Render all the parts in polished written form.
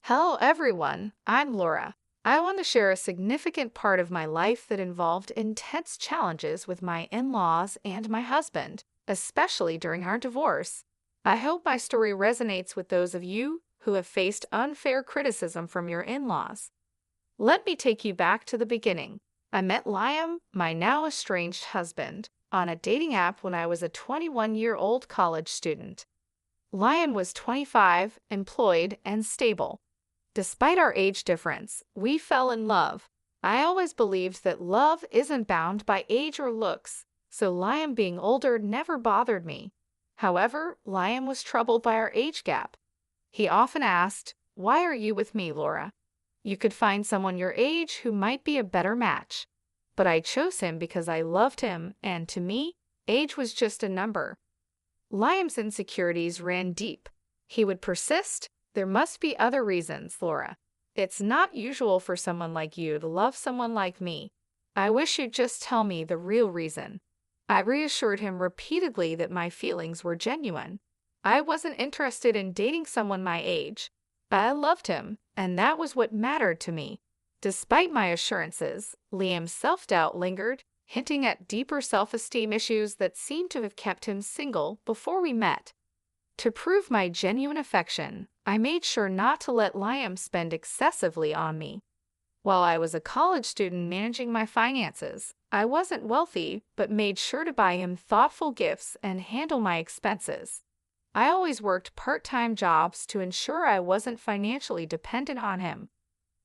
Hello, everyone. I'm Laura. I want to share a significant part of my life that involved intense challenges with my in laws and my husband, especially during our divorce. I hope my story resonates with those of you who have faced unfair criticism from your in laws. Let me take you back to the beginning. I met Liam, my now estranged husband, on a dating app when I was a 21-year-old college student. Liam was 25, employed, and stable. Despite our age difference, we fell in love. I always believed that love isn't bound by age or looks, so Liam being older never bothered me. However, Liam was troubled by our age gap. He often asked, "Why are you with me, Laura? You could find someone your age who might be a better match." But I chose him because I loved him, and to me, age was just a number. Liam's insecurities ran deep. He would persist, "There must be other reasons, Laura. It's not usual for someone like you to love someone like me. I wish you'd just tell me the real reason." I reassured him repeatedly that my feelings were genuine. I wasn't interested in dating someone my age. I loved him, and that was what mattered to me. Despite my assurances, Liam's self-doubt lingered, hinting at deeper self-esteem issues that seemed to have kept him single before we met. To prove my genuine affection, I made sure not to let Liam spend excessively on me. While I was a college student managing my finances, I wasn't wealthy but made sure to buy him thoughtful gifts and handle my expenses. I always worked part-time jobs to ensure I wasn't financially dependent on him.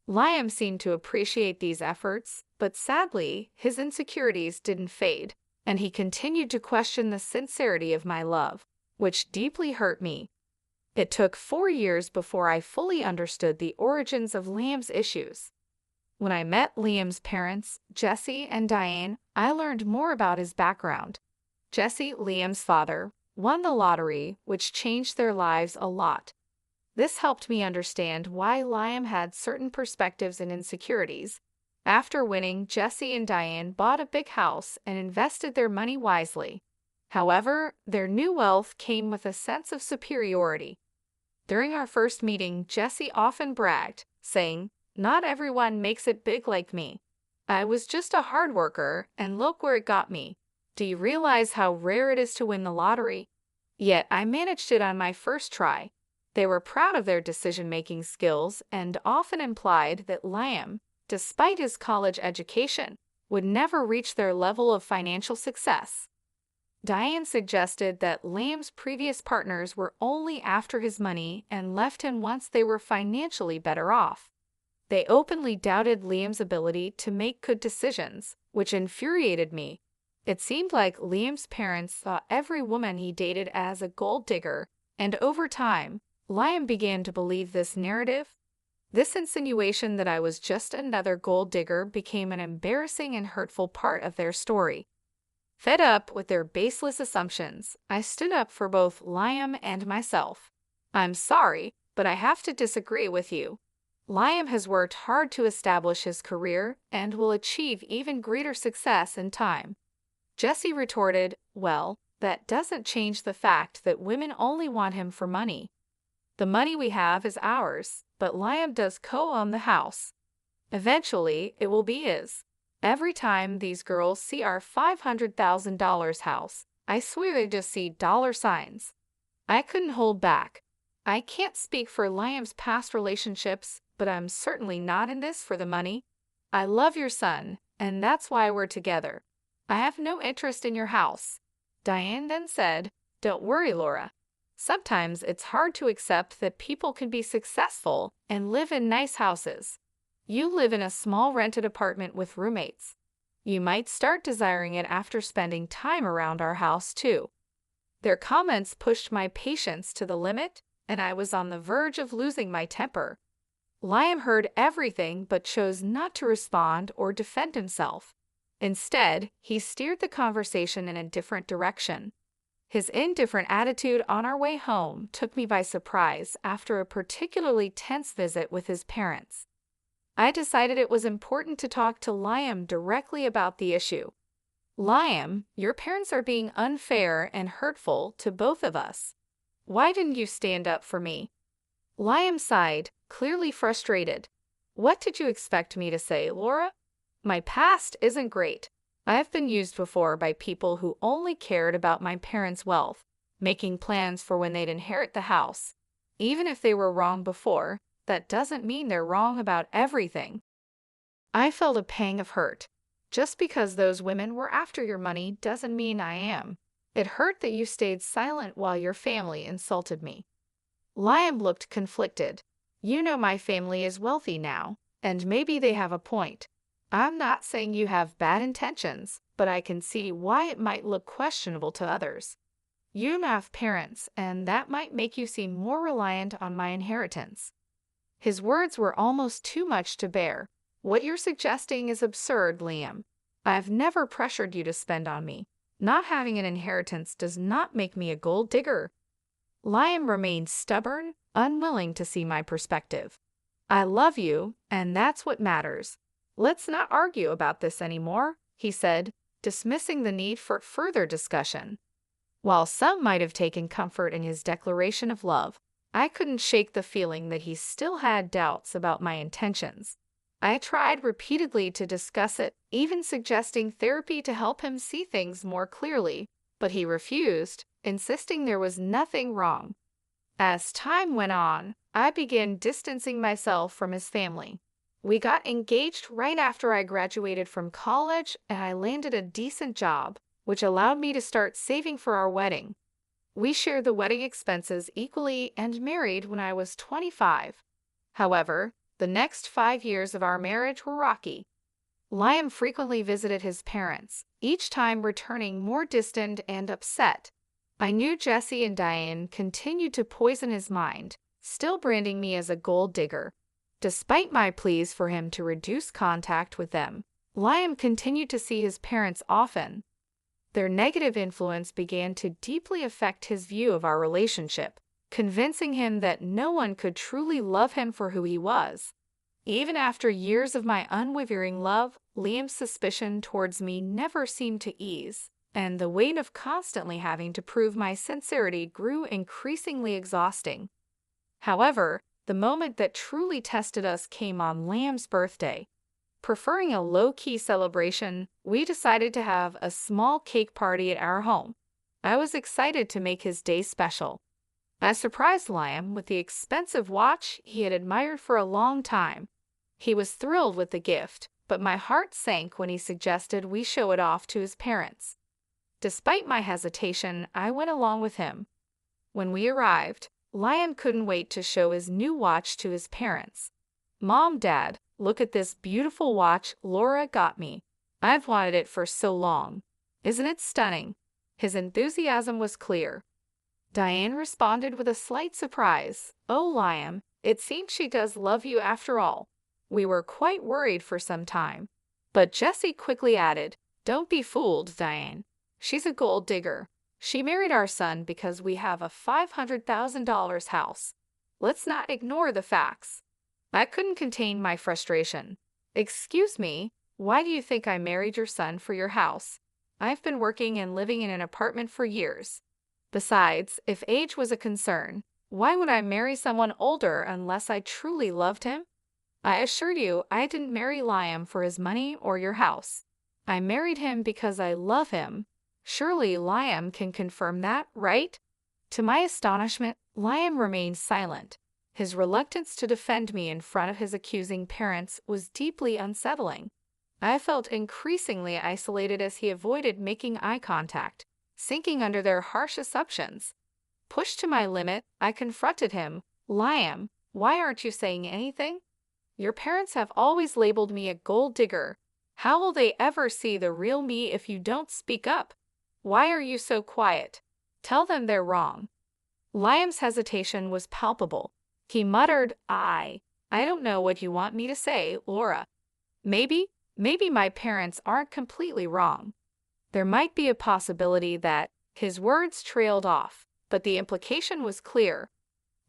Liam seemed to appreciate these efforts, but sadly, his insecurities didn't fade, and he continued to question the sincerity of my love, which deeply hurt me. It took 4 years before I fully understood the origins of Liam's issues. When I met Liam's parents, Jesse and Diane, I learned more about his background. Jesse, Liam's father, won the lottery, which changed their lives a lot. This helped me understand why Liam had certain perspectives and insecurities. After winning, Jesse and Diane bought a big house and invested their money wisely. However, their new wealth came with a sense of superiority. During our first meeting, Jesse often bragged, saying, "Not everyone makes it big like me. I was just a hard worker, and look where it got me. Do you realize how rare it is to win the lottery?" Yet I managed it on my first try. They were proud of their decision-making skills and often implied that Liam, despite his college education, would never reach their level of financial success. Diane suggested that Liam's previous partners were only after his money and left him once they were financially better off. They openly doubted Liam's ability to make good decisions, which infuriated me. It seemed like Liam's parents saw every woman he dated as a gold digger, and over time, Liam began to believe this narrative. This insinuation that I was just another gold digger became an embarrassing and hurtful part of their story. Fed up with their baseless assumptions, I stood up for both Liam and myself. "I'm sorry, but I have to disagree with you. Liam has worked hard to establish his career and will achieve even greater success in time." Jesse retorted, "Well, that doesn't change the fact that women only want him for money. The money we have is ours, but Liam does co-own the house. Eventually, it will be his. Every time these girls see our $500,000 house, I swear they just see dollar signs." I couldn't hold back. "I can't speak for Liam's past relationships, but I'm certainly not in this for the money. I love your son, and that's why we're together. I have no interest in your house." Diane then said, "Don't worry, Laura. Sometimes it's hard to accept that people can be successful and live in nice houses. You live in a small rented apartment with roommates. You might start desiring it after spending time around our house, too." Their comments pushed my patience to the limit, and I was on the verge of losing my temper. Liam heard everything but chose not to respond or defend himself. Instead, he steered the conversation in a different direction. His indifferent attitude on our way home took me by surprise after a particularly tense visit with his parents. I decided it was important to talk to Liam directly about the issue. "Liam, your parents are being unfair and hurtful to both of us. Why didn't you stand up for me?" Liam sighed, clearly frustrated. What did you expect me to say, Laura? My past isn't great. I've been used before by people who only cared about my parents' wealth, making plans for when they'd inherit the house. Even if they were wrong before, that doesn't mean they're wrong about everything. I felt a pang of hurt. Just because those women were after your money doesn't mean I am. It hurt that you stayed silent while your family insulted me. Liam looked conflicted. You know my family is wealthy now, and maybe they have a point. I'm not saying you have bad intentions, but I can see why it might look questionable to others. You have parents, and that might make you seem more reliant on my inheritance. His words were almost too much to bear. What you're suggesting is absurd, Liam. I've never pressured you to spend on me. Not having an inheritance does not make me a gold digger. Liam remained stubborn, unwilling to see my perspective. I love you, and that's what matters. Let's not argue about this anymore, he said, dismissing the need for further discussion. While some might have taken comfort in his declaration of love, I couldn't shake the feeling that he still had doubts about my intentions. I tried repeatedly to discuss it, even suggesting therapy to help him see things more clearly, but he refused, insisting there was nothing wrong. As time went on, I began distancing myself from his family. We got engaged right after I graduated from college, and I landed a decent job, which allowed me to start saving for our wedding. We shared the wedding expenses equally and married when I was 25. However, the next 5 years of our marriage were rocky. Liam frequently visited his parents, each time returning more distant and upset. I knew Jesse and Diane continued to poison his mind, still branding me as a gold digger. Despite my pleas for him to reduce contact with them, Liam continued to see his parents often. Their negative influence began to deeply affect his view of our relationship, convincing him that no one could truly love him for who he was. Even after years of my unwavering love, Liam's suspicion towards me never seemed to ease, and the weight of constantly having to prove my sincerity grew increasingly exhausting. However, the moment that truly tested us came on Liam's birthday. Preferring a low-key celebration, we decided to have a small cake party at our home. I was excited to make his day special. I surprised Liam with the expensive watch he had admired for a long time. He was thrilled with the gift, but my heart sank when he suggested we show it off to his parents. Despite my hesitation, I went along with him. When we arrived, Liam couldn't wait to show his new watch to his parents. Mom, Dad, look at this beautiful watch Laura got me. I've wanted it for so long. Isn't it stunning? His enthusiasm was clear. Diane responded with a slight surprise. Oh, Liam, it seems she does love you after all. We were quite worried for some time. But Jesse quickly added, don't be fooled, Diane. She's a gold digger. She married our son because we have a $500,000 house. Let's not ignore the facts. I couldn't contain my frustration. Excuse me, why do you think I married your son for your house? I've been working and living in an apartment for years. Besides, if age was a concern, why would I marry someone older unless I truly loved him? I assure you, I didn't marry Liam for his money or your house. I married him because I love him. Surely Liam can confirm that, right? To my astonishment, Liam remained silent. His reluctance to defend me in front of his accusing parents was deeply unsettling. I felt increasingly isolated as he avoided making eye contact, sinking under their harsh assumptions. Pushed to my limit, I confronted him. Liam, why aren't you saying anything? Your parents have always labeled me a gold digger. How will they ever see the real me if you don't speak up? Why are you so quiet? Tell them they're wrong. Liam's hesitation was palpable. He muttered, I don't know what you want me to say, Laura. Maybe my parents aren't completely wrong. There might be a possibility that his words trailed off, but the implication was clear.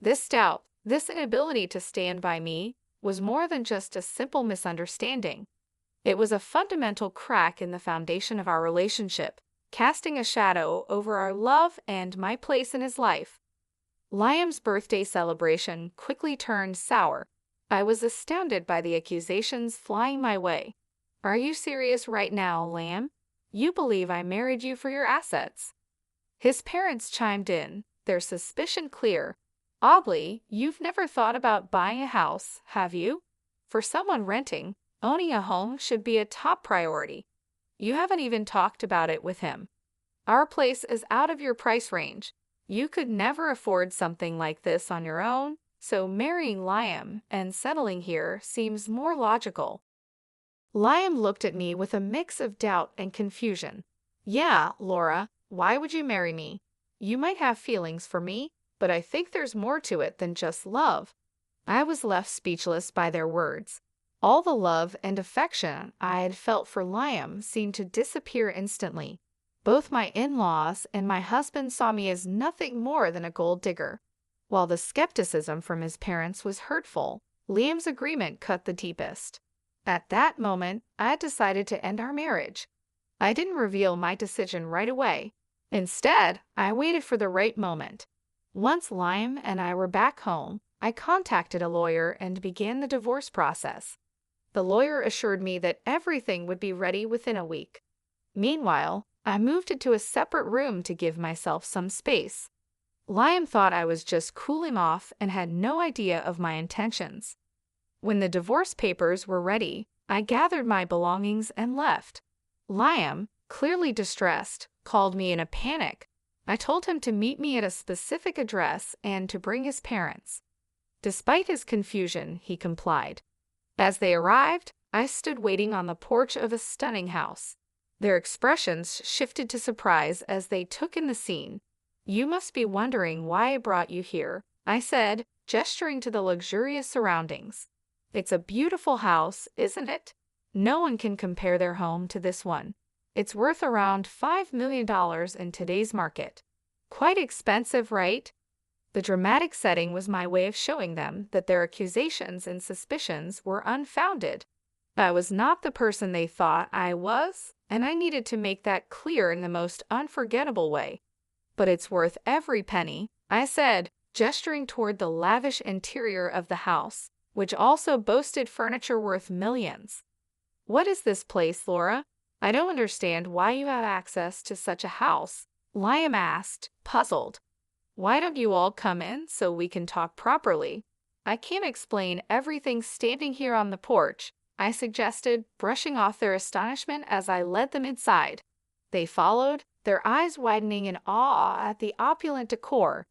This doubt, this inability to stand by me, was more than just a simple misunderstanding. It was a fundamental crack in the foundation of our relationship, casting a shadow over our love and my place in his life. Liam's birthday celebration quickly turned sour. I was astounded by the accusations flying my way. Are you serious right now, Lamb? You believe I married you for your assets. His parents chimed in, their suspicion clear. Oddly, you've never thought about buying a house, have you? For someone renting, owning a home should be a top priority. You haven't even talked about it with him. Our place is out of your price range. You could never afford something like this on your own, so marrying Liam and settling here seems more logical. Liam looked at me with a mix of doubt and confusion. Yeah, Laura, why would you marry me? You might have feelings for me, but I think there's more to it than just love. I was left speechless by their words. All the love and affection I had felt for Liam seemed to disappear instantly. Both my in-laws and my husband saw me as nothing more than a gold digger. While the skepticism from his parents was hurtful, Liam's agreement cut the deepest. At that moment, I decided to end our marriage. I didn't reveal my decision right away. Instead, I waited for the right moment. Once Liam and I were back home, I contacted a lawyer and began the divorce process. The lawyer assured me that everything would be ready within a week. Meanwhile, I moved into a separate room to give myself some space. Liam thought I was just cooling off and had no idea of my intentions. When the divorce papers were ready, I gathered my belongings and left. Liam, clearly distressed, called me in a panic. I told him to meet me at a specific address and to bring his parents. Despite his confusion, he complied. As they arrived, I stood waiting on the porch of a stunning house. Their expressions shifted to surprise as they took in the scene. You must be wondering why I brought you here, I said, gesturing to the luxurious surroundings. It's a beautiful house, isn't it? No one can compare their home to this one. It's worth around $5 million in today's market. Quite expensive, right? The dramatic setting was my way of showing them that their accusations and suspicions were unfounded. I was not the person they thought I was, and I needed to make that clear in the most unforgettable way. But it's worth every penny, I said, gesturing toward the lavish interior of the house, which also boasted furniture worth millions. What is this place, Laura? I don't understand why you have access to such a house, Liam asked, puzzled. Why don't you all come in so we can talk properly? I can't explain everything standing here on the porch, I suggested, brushing off their astonishment as I led them inside. They followed, their eyes widening in awe at the opulent decor.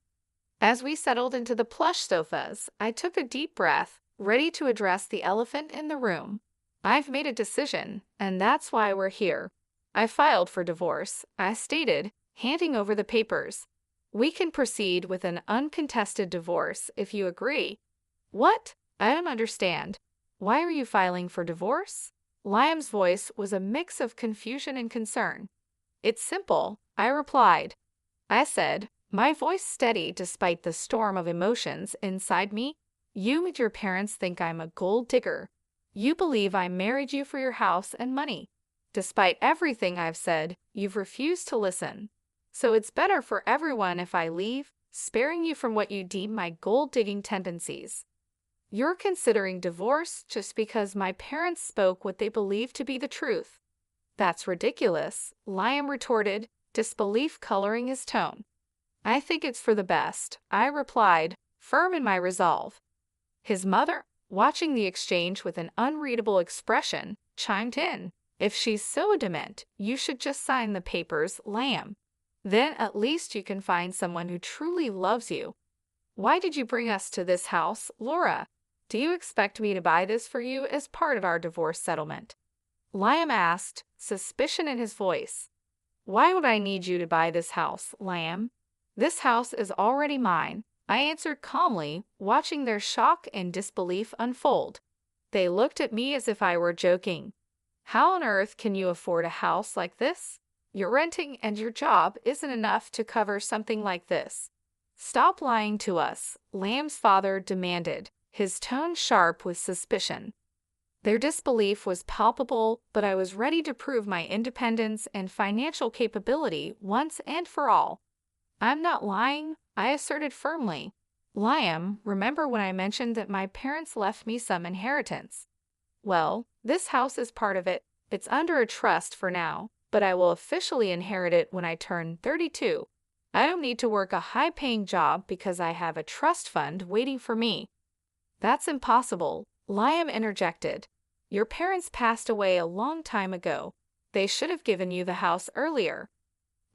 As we settled into the plush sofas, I took a deep breath, ready to address the elephant in the room. I've made a decision, and that's why we're here. I filed for divorce, I stated, handing over the papers. We can proceed with an uncontested divorce if you agree. What? I don't understand. Why are you filing for divorce? Liam's voice was a mix of confusion and concern. It's simple, I replied. I said, my voice steady despite the storm of emotions inside me. You and your parents think I'm a gold digger. You believe I married you for your house and money. Despite everything I've said, you've refused to listen. So it's better for everyone if I leave, sparing you from what you deem my gold-digging tendencies. You're considering divorce just because my parents spoke what they believed to be the truth. That's ridiculous, Liam retorted, disbelief coloring his tone. I think it's for the best, I replied, firm in my resolve. His mother, watching the exchange with an unreadable expression, chimed in. If she's so adamant, you should just sign the papers, Liam. Then at least you can find someone who truly loves you. Why did you bring us to this house, Laura? Do you expect me to buy this for you as part of our divorce settlement? Liam asked, suspicion in his voice. Why would I need you to buy this house, Liam? This house is already mine, I answered calmly, watching their shock and disbelief unfold. They looked at me as if I were joking. How on earth can you afford a house like this? Your renting and your job isn't enough to cover something like this. Stop lying to us, Liam's father demanded, his tone sharp with suspicion. Their disbelief was palpable, but I was ready to prove my independence and financial capability once and for all. I'm not lying, I asserted firmly. Liam, remember when I mentioned that my parents left me some inheritance? Well, this house is part of it. It's under a trust for now, but I will officially inherit it when I turn 32. I don't need to work a high-paying job because I have a trust fund waiting for me. That's impossible, Liam interjected. Your parents passed away a long time ago. They should have given you the house earlier.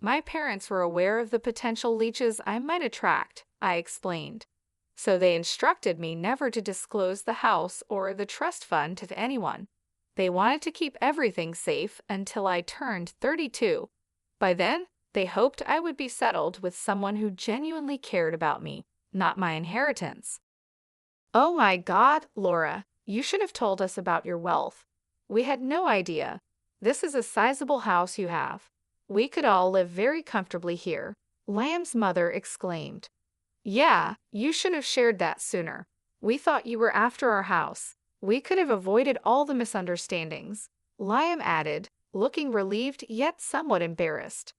My parents were aware of the potential leeches I might attract, I explained. So they instructed me never to disclose the house or the trust fund to anyone. They wanted to keep everything safe until I turned 32. By then, they hoped I would be settled with someone who genuinely cared about me, not my inheritance. Oh my God, Laura, you should have told us about your wealth. We had no idea. This is a sizable house you have. We could all live very comfortably here, Liam's mother exclaimed. Yeah, you should have shared that sooner. We thought you were after our house. We could have avoided all the misunderstandings, Liam added, looking relieved yet somewhat embarrassed.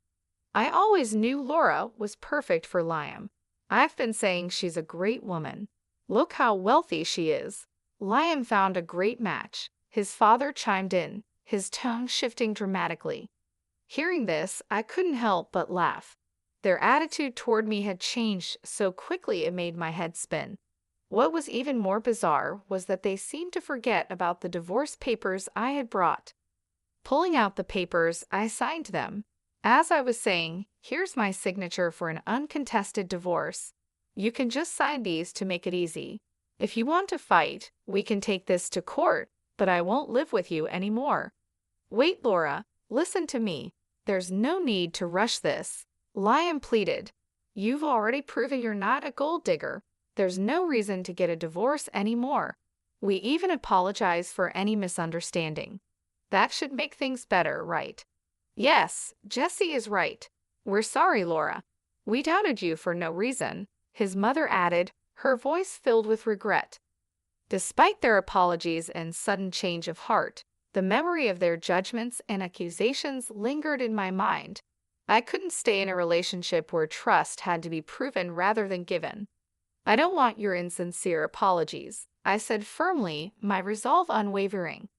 I always knew Laura was perfect for Liam. I've been saying she's a great woman. Look how wealthy she is. Liam found a great match, his father chimed in, his tone shifting dramatically. Hearing this, I couldn't help but laugh. Their attitude toward me had changed so quickly it made my head spin. What was even more bizarre was that they seemed to forget about the divorce papers I had brought. Pulling out the papers, I signed them. As I was saying, here's my signature for an uncontested divorce. You can just sign these to make it easy. If you want to fight, we can take this to court, but I won't live with you anymore. Wait, Laura, listen to me. There's no need to rush this, Liam pleaded. You've already proven you're not a gold digger. There's no reason to get a divorce anymore. We even apologize for any misunderstanding. That should make things better, right? Yes, Jesse is right. We're sorry, Laura. We doubted you for no reason, his mother added, her voice filled with regret. Despite their apologies and sudden change of heart, the memory of their judgments and accusations lingered in my mind. I couldn't stay in a relationship where trust had to be proven rather than given. I don't want your insincere apologies, I said firmly, my resolve unwavering.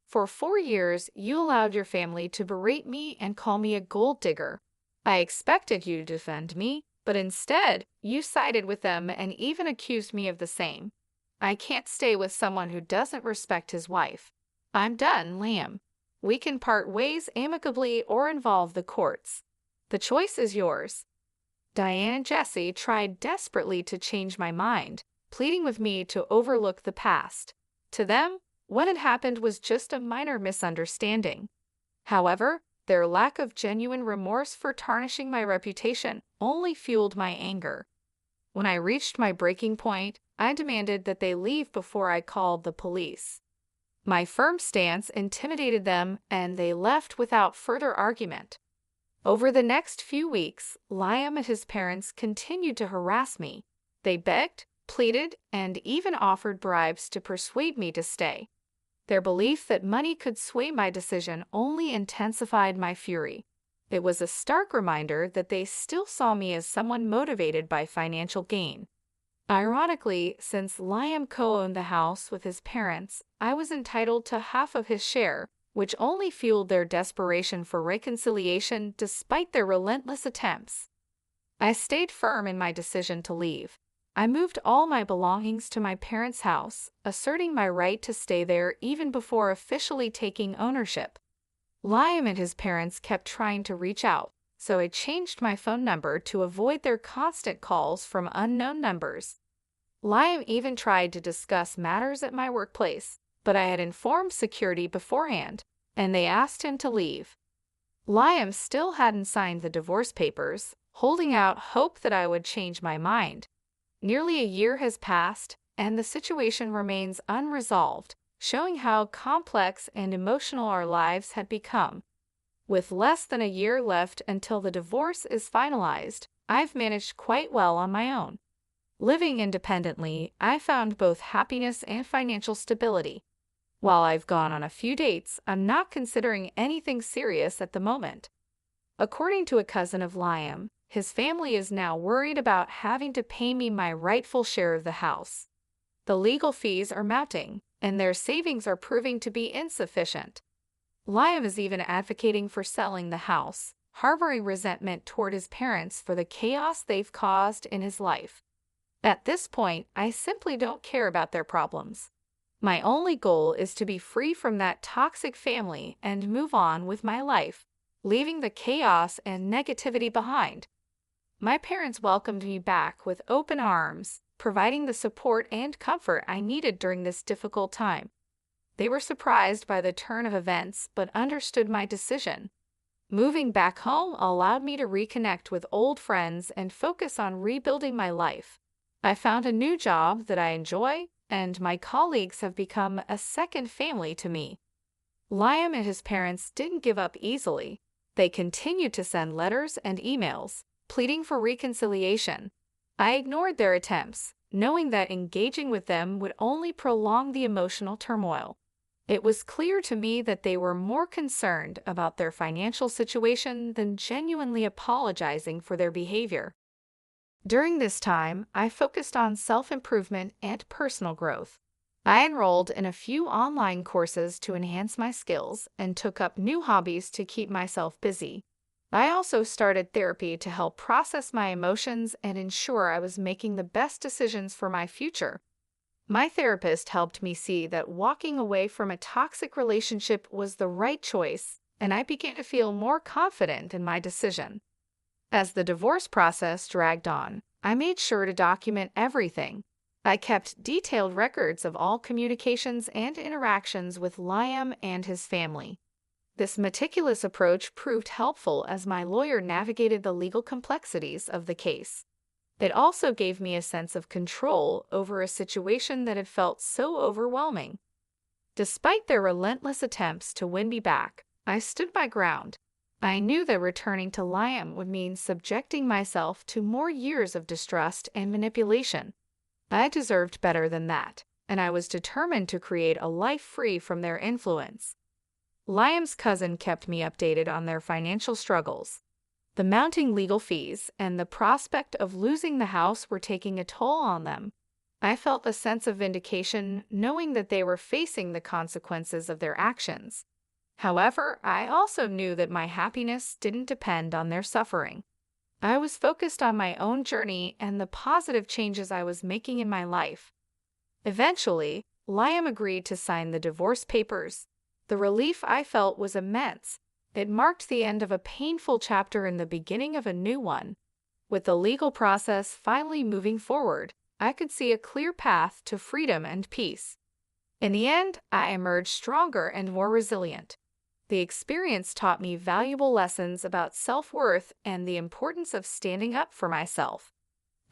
For 4 years, you allowed your family to berate me and call me a gold digger. I expected you to defend me, but instead, you sided with them and even accused me of the same. I can't stay with someone who doesn't respect his wife. I'm done, Liam. We can part ways amicably or involve the courts. The choice is yours. Diane and Jesse tried desperately to change my mind, pleading with me to overlook the past. To them, what had happened was just a minor misunderstanding. However, their lack of genuine remorse for tarnishing my reputation only fueled my anger. When I reached my breaking point, I demanded that they leave before I called the police. My firm stance intimidated them, and they left without further argument. Over the next few weeks, Liam and his parents continued to harass me. They begged, pleaded, and even offered bribes to persuade me to stay. Their belief that money could sway my decision only intensified my fury. It was a stark reminder that they still saw me as someone motivated by financial gain. Ironically, since Liam co-owned the house with his parents, I was entitled to half of his share, which only fueled their desperation for reconciliation despite their relentless attempts. I stayed firm in my decision to leave. I moved all my belongings to my parents' house, asserting my right to stay there even before officially taking ownership. Liam and his parents kept trying to reach out, so I changed my phone number to avoid their constant calls from unknown numbers. Liam even tried to discuss matters at my workplace, but I had informed security beforehand, and they asked him to leave. Liam still hadn't signed the divorce papers, holding out hope that I would change my mind. Nearly a year has passed, and the situation remains unresolved, showing how complex and emotional our lives had become. With less than a year left until the divorce is finalized, I've managed quite well on my own. Living independently, I found both happiness and financial stability. While I've gone on a few dates, I'm not considering anything serious at the moment. According to a cousin of Liam, his family is now worried about having to pay me my rightful share of the house. The legal fees are mounting, and their savings are proving to be insufficient. Liam is even advocating for selling the house, harboring resentment toward his parents for the chaos they've caused in his life. At this point, I simply don't care about their problems. My only goal is to be free from that toxic family and move on with my life, leaving the chaos and negativity behind. My parents welcomed me back with open arms, providing the support and comfort I needed during this difficult time. They were surprised by the turn of events but understood my decision. Moving back home allowed me to reconnect with old friends and focus on rebuilding my life. I found a new job that I enjoy, and my colleagues have become a second family to me. Liam and his parents didn't give up easily. They continued to send letters and emails, pleading for reconciliation. I ignored their attempts, knowing that engaging with them would only prolong the emotional turmoil. It was clear to me that they were more concerned about their financial situation than genuinely apologizing for their behavior. During this time, I focused on self-improvement and personal growth. I enrolled in a few online courses to enhance my skills and took up new hobbies to keep myself busy. I also started therapy to help process my emotions and ensure I was making the best decisions for my future. My therapist helped me see that walking away from a toxic relationship was the right choice, and I began to feel more confident in my decision. As the divorce process dragged on, I made sure to document everything. I kept detailed records of all communications and interactions with Liam and his family. This meticulous approach proved helpful as my lawyer navigated the legal complexities of the case. It also gave me a sense of control over a situation that had felt so overwhelming. Despite their relentless attempts to win me back, I stood my ground. I knew that returning to Liam would mean subjecting myself to more years of distrust and manipulation. I deserved better than that, and I was determined to create a life free from their influence. Liam's cousin kept me updated on their financial struggles. The mounting legal fees and the prospect of losing the house were taking a toll on them. I felt a sense of vindication knowing that they were facing the consequences of their actions. However, I also knew that my happiness didn't depend on their suffering. I was focused on my own journey and the positive changes I was making in my life. Eventually, Liam agreed to sign the divorce papers. The relief I felt was immense. It marked the end of a painful chapter and the beginning of a new one. With the legal process finally moving forward, I could see a clear path to freedom and peace. In the end, I emerged stronger and more resilient. The experience taught me valuable lessons about self-worth and the importance of standing up for myself.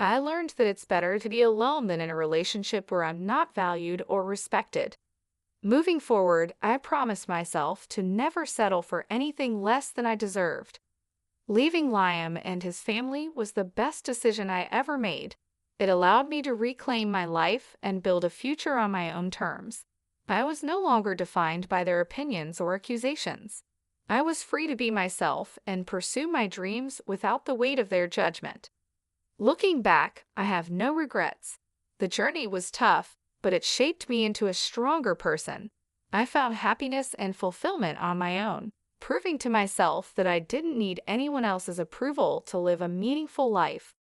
I learned that it's better to be alone than in a relationship where I'm not valued or respected. Moving forward, I promised myself to never settle for anything less than I deserved. Leaving Liam and his family was the best decision I ever made. It allowed me to reclaim my life and build a future on my own terms. I was no longer defined by their opinions or accusations. I was free to be myself and pursue my dreams without the weight of their judgment. Looking back, I have no regrets. The journey was tough, but it shaped me into a stronger person. I found happiness and fulfillment on my own, proving to myself that I didn't need anyone else's approval to live a meaningful life.